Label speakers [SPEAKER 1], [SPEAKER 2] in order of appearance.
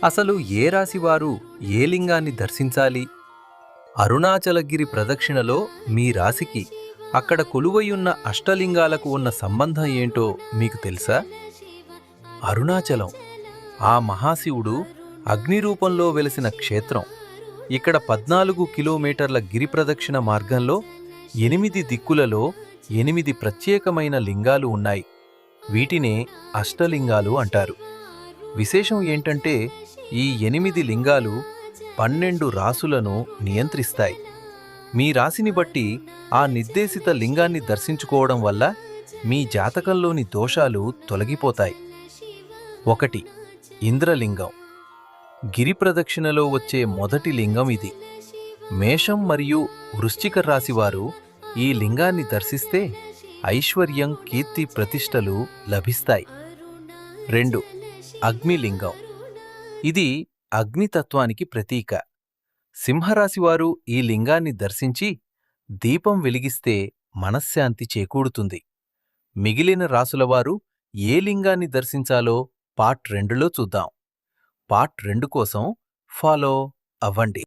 [SPEAKER 1] అసలు ఏ రాశివారు ఏ లింగాన్ని దర్శించాలి? అరుణాచలగిరి ప్రదక్షిణలో మీ రాశికి అక్కడ కొలువయున్న అష్టలింగాలకు ఉన్న సంబంధం ఏంటో మీకు తెలుసా? అరుణాచలం ఆ మహాశివుడు అగ్నిరూపంలో వెలసిన క్షేత్రం. ఇక్కడ 14 కిలోమీటర్ల గిరి ప్రదక్షిణ మార్గంలో 8 దిక్కులలో 8 ప్రత్యేకమైన లింగాలు ఉన్నాయి. వీటినే అష్టలింగాలు అంటారు. విశేషం ఏంటంటే ఈ 8 లింగాలు 12 రాసులను నియంత్రిస్తాయి. మీ రాశిని బట్టి ఆ నిర్దేశిత లింగాన్ని దర్శించుకోవడం వల్ల మీ జాతకంలోని దోషాలు తొలగిపోతాయి. 1. ఇంద్రలింగం. గిరి ప్రదక్షిణలో వచ్చే మొదటి లింగం ఇది. మేషం మరియు వృశ్చిక రాశివారు ఈ లింగాన్ని దర్శిస్తే ఐశ్వర్యం, కీర్తి ప్రతిష్టలు లభిస్తాయి. 2. అగ్నిలింగం. ఇది అగ్నితత్వానికి ప్రతీక. సింహరాశివారు ఈ లింగాన్ని దర్శించి దీపం వెలిగిస్తే మనశ్శాంతి చేకూడుతుంది. మిగిలిన రాసులవారు ఏ లింగాన్ని దర్శించాలో పార్ట్ 2లో చూద్దాం. పార్ట్ 2 కోసం ఫాలో అవ్వండి.